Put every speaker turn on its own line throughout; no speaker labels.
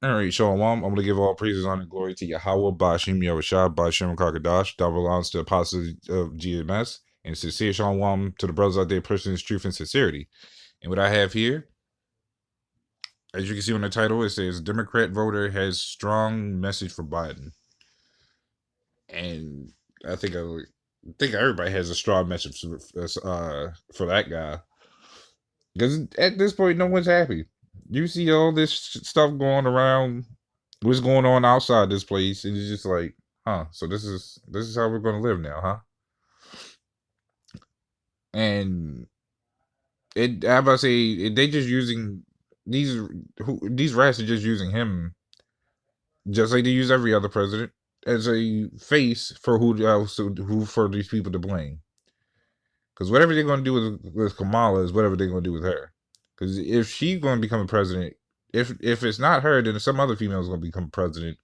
All right, Shalom. I'm going to give all praises, honor, and glory to Yahweh, Bashim, Yahushua, Bashim, Kakadash. That belongs to the apostles of GMS. And sincere Shalom to the brothers out there pushing this truth and sincerity. And what I have here, as you can see on the title, it says Democrat voter has strong message for Biden. And I think everybody has a strong message for that guy. Because at this point, no one's happy. You see all this stuff going around, what's going on outside this place, and it's just like, huh? So this is how we're gonna live now, huh? And I about to say they just using these rats are just using him, just like they use every other president as a face for who for these people to blame. Because whatever they're gonna do with Kamala is whatever they're gonna do with her. Because if she's gonna become a president, if it's not her, then some other female is gonna become president,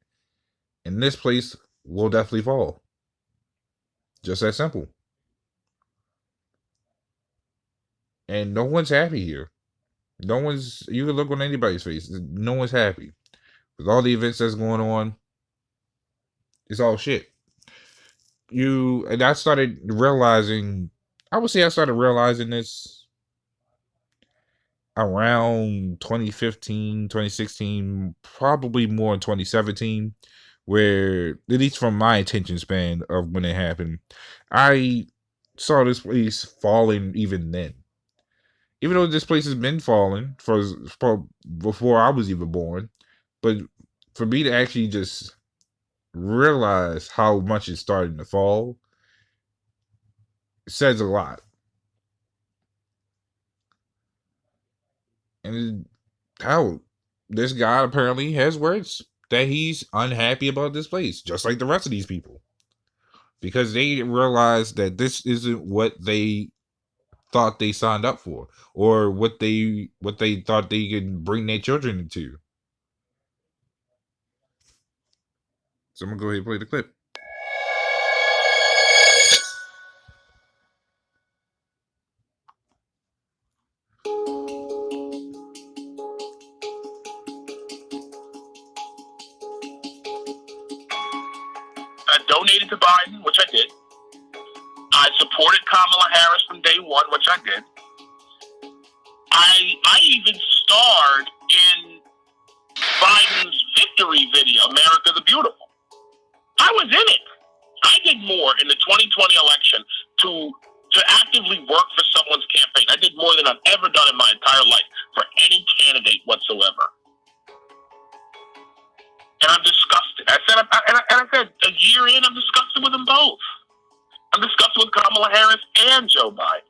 and this place will definitely fall. Just that simple. And no one's happy here. No one's. You can look on anybody's face. No one's happy with all the events that's going on. It's all shit. And I started realizing. I would say I started realizing this around 2015, 2016, probably more in 2017, where, at least from my attention span of when it happened, I saw this place falling even then. Even though this place has been falling for before I was even born, but for me to actually just realize how much it's starting to fall says a lot. And how this guy apparently has words that he's unhappy about this place, just like the rest of these people, because they realize that this isn't what they thought they signed up for, or what they thought they could bring their children into. So I'm gonna go ahead and play the clip.
I donated to Biden, which I did. I supported Kamala Harris from day one, which I did. I even starred in Biden's victory video, America the Beautiful. I was in it. I did more in the 2020 election to actively work for someone's campaign. I did more than I've ever done in my entire life for any candidate whatsoever. And I'm disgusted. I said a year in, I'm disgusted with them both. I'm disgusted with Kamala Harris and Joe Biden.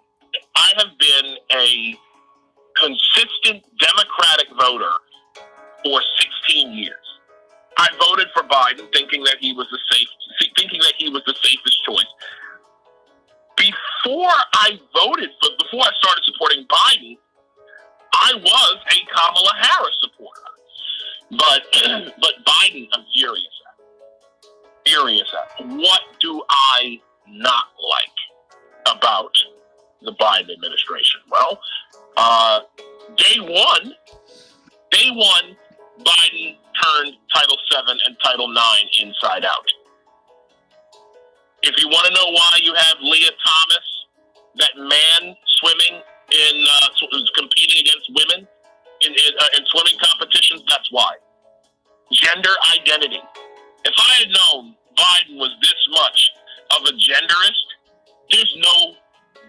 I have been a consistent Democratic voter for 16 years. I voted for Biden thinking that he was the safest choice. Before I started supporting Biden, I was a Kamala Harris supporter. But Biden, I'm furious at. What do I not like about the Biden administration? Well, day one, Biden turned Title VII and Title IX inside out. If you want to know why you have Leah Thomas, that man swimming competing against women in swimming competitions, that's why. Gender identity. If I had known Biden was this much of a genderist, there's no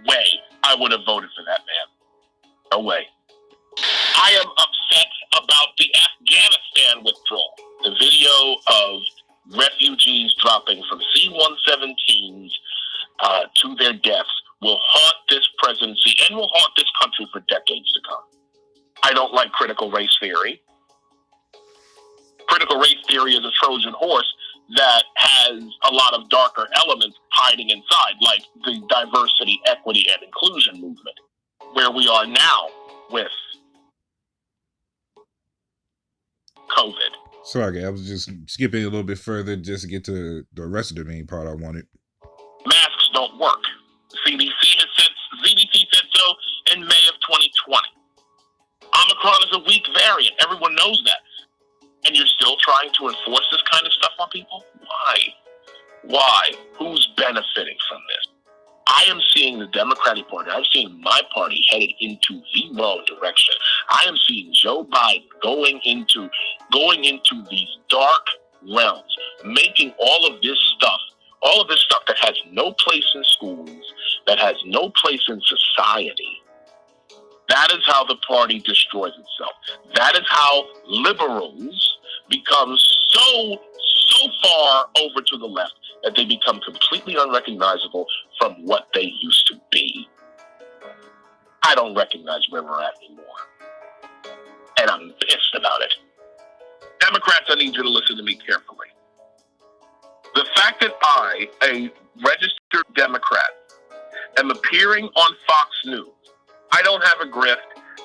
way I would have voted for that man. No way. I am upset about the Afghanistan withdrawal. The video of refugees dropping from C-117s to their deaths will haunt this presidency and will haunt this country for decades to come. I don't like critical race theory. Critical race theory is a Trojan horse that has a lot of darker elements hiding inside, like the diversity, equity, and inclusion movement, where we are now with COVID.
Sorry, I was just skipping a little bit further just to get to the rest of the main part I wanted.
Masks don't work. CDC said so in May of 2020. Omicron is a weak variant. Everyone knows that. And you're still trying to enforce this kind of stuff on people? Why? Why? Who's benefiting from this? I am seeing the Democratic Party, I'm seeing my party headed into the wrong direction. I am seeing Joe Biden going into these dark realms, making all of this stuff that has no place in schools, that has no place in society. That is how the party destroys itself. That is how liberals become so far over to the left that they become completely unrecognizable from what they used to be. I don't recognize where we're at anymore. And I'm pissed about it. Democrats, I need you to listen to me carefully. The fact that I, a registered Democrat, am appearing on Fox News, I don't have a grift,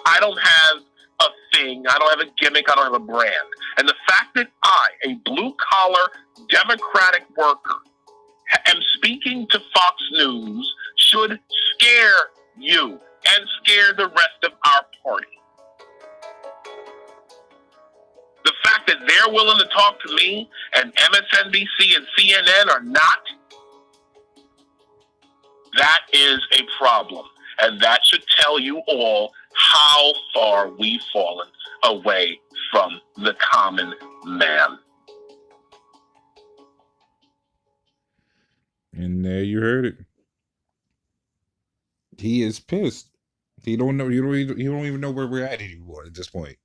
I don't have a thing, I don't have a gimmick, I don't have a brand. And the fact that I, a blue-collar Democratic worker, am speaking to Fox News should scare you and scare the rest of our party. The fact that they're willing to talk to me and MSNBC and CNN are not, that is a problem. And that should tell you all how far we've fallen away from the common man.
And there you heard it. He is pissed. He don't know. You don't even know where we're at anymore at this point.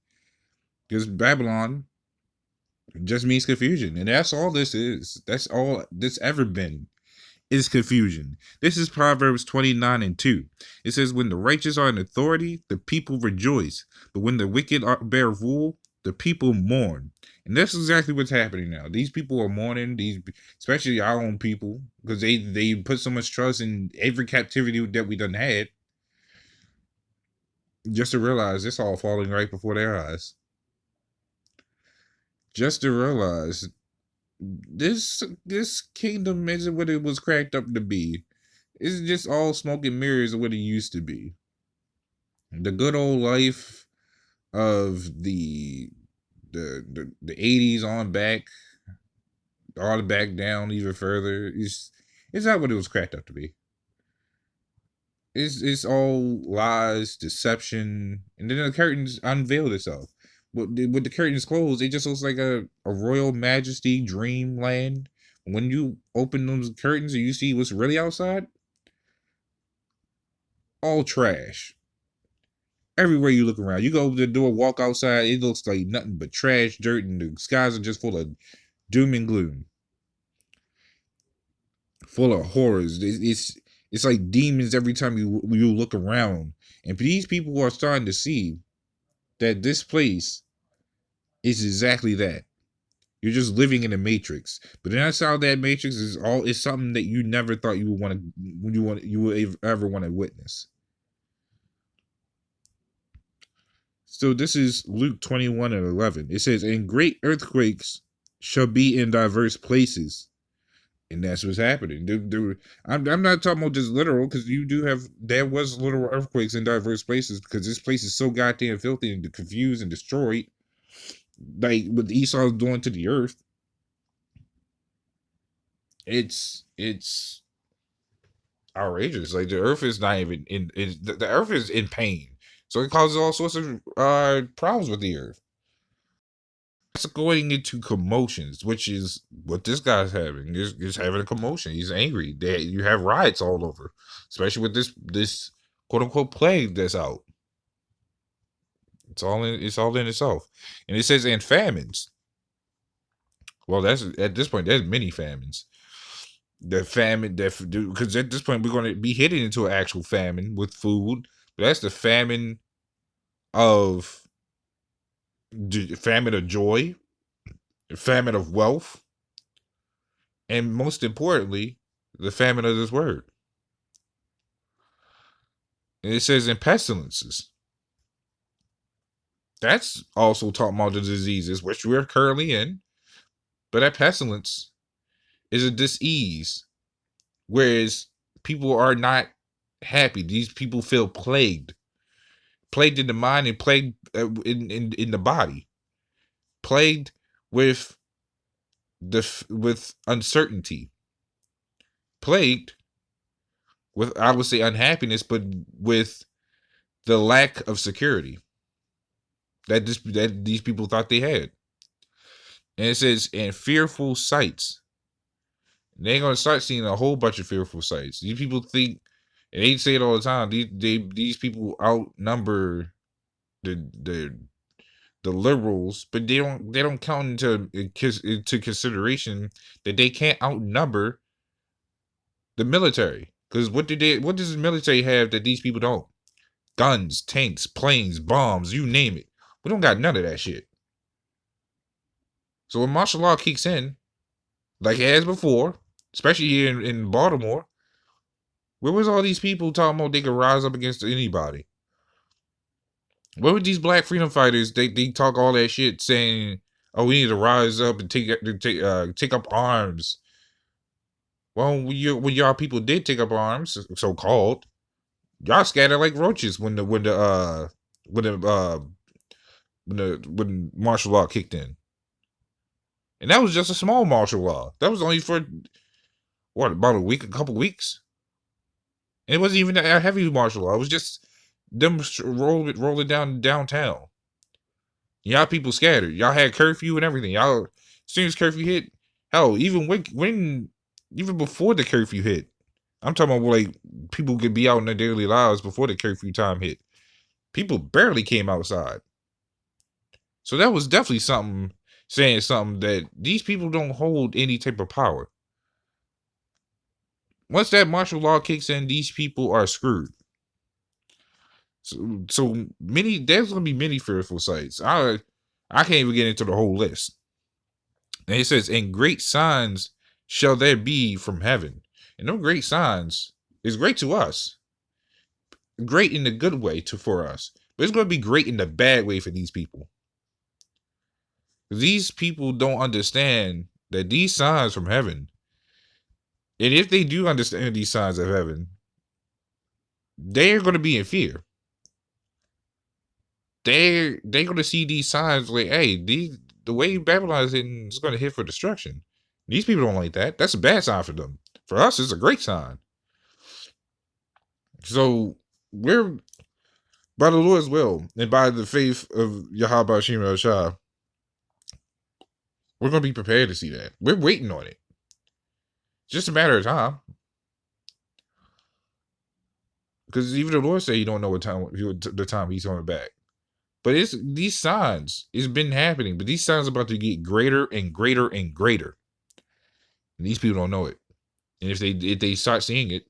Because Babylon just means confusion, and that's all this is. That's all this ever been. Is confusion. This is Proverbs 29:2. It says, when the righteous are in authority, the people rejoice. But when the wicked bear rule, the people mourn. And that's exactly what's happening now. These people are mourning, especially our own people, because they put so much trust in every captivity that we done had, just to realize it's all falling right before their eyes. Just to realize this kingdom isn't what it was cracked up to be. It's just all smoke and mirrors of what it used to be. The good old life of the 80s on back, all the back down even further. It's not what it was cracked up to be. It's all lies, deception, and then the curtains unveiled itself. With the curtains closed, it just looks like a royal majesty dreamland. When you open those curtains and you see what's really outside, all trash. Everywhere you look around, you go to the door, walk outside, it looks like nothing but trash, dirt, and the skies are just full of doom and gloom, full of horrors. It's like demons every time you look around. And these people are starting to see that this place is exactly that. You're just living in a matrix. But that's how that matrix is something that you never thought you would ever want to witness. So this is Luke 21:11. It says, and great earthquakes shall be in diverse places. And that's what's happening. I'm not talking about just literal, because there was literal earthquakes in diverse places, because this place is so goddamn filthy and confused and destroyed, like what Esau's doing to the earth. It's outrageous. Like the earth is not even the earth is in pain, so it causes all sorts of problems with the earth. It's going into commotions, which is what this guy's having. He's having a commotion. He's angry. You have riots all over, especially with this quote unquote plague that's out. It's all in itself. And it says, and famines. Well, that's at this point, there's many famines. The famine, because at this point we're going to be heading into an actual famine with food. But that's the famine of joy, famine of wealth, and most importantly, the famine of this word. And it says, in pestilences. That's also talking about the diseases which we're currently in. But that pestilence is a disease, whereas people are not happy. These people feel plagued in the mind and plagued in the body, plagued with with uncertainty, plagued with, I would say, unhappiness, but with the lack of security that these people thought they had. And it says, and fearful sights. They're gonna start seeing a whole bunch of fearful sights. These people think, and they say it all the time. These people outnumber the the liberals, but they don't count into consideration that they can't outnumber the military. Because what does the military have that these people don't? Guns, tanks, planes, bombs, you name it. We don't got none of that shit. So when martial law kicks in, like it has before, especially here in Baltimore, where was all these people talking about they could rise up against anybody? Where were these black freedom fighters? They talk all that shit saying, "Oh, we need to rise up and take up arms." Well, when y'all people did take up arms, so called, y'all scattered like roaches when the when martial law kicked in, and that was just a small martial law. That was only for what, about a couple weeks. And it wasn't even a heavy martial law. It was just them rolling downtown. Y'all people scattered. Y'all had curfew and everything. Y'all, as soon as curfew hit, hell, even before the curfew hit, I'm talking about like people could be out in their daily lives before the curfew time hit. People barely came outside. So that was definitely saying something that these people don't hold any type of power. Once that martial law kicks in, these people are screwed. So many, there's gonna be many fearful sights. I can't even get into the whole list. And it says, and great signs shall there be from heaven. And those great signs is great to us. Great in the good way for us. But it's gonna be great in the bad way for these people. These people don't understand that these signs from heaven, and if they do understand these signs of heaven, they're gonna be in fear. They're gonna see these signs like, hey, the way Babylon is hitting is gonna hit for destruction. These people don't like that. That's a bad sign for them. For us, it's a great sign. So we're, by the Lord's will and by the faith of YAHAWAHSHI'S, we're gonna be prepared to see that. We're waiting on it. It's just a matter of time. Because even the Lord said He don't know what time the time He's coming back. But it's these signs. It's been happening, but these signs are about to get greater and greater and greater. And these people don't know it. And if they start seeing it,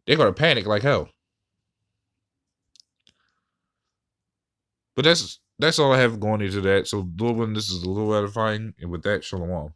they're gonna panic like hell. But that's all I have going into that. So, Lord willing, this is a little edifying. And with that, shalom.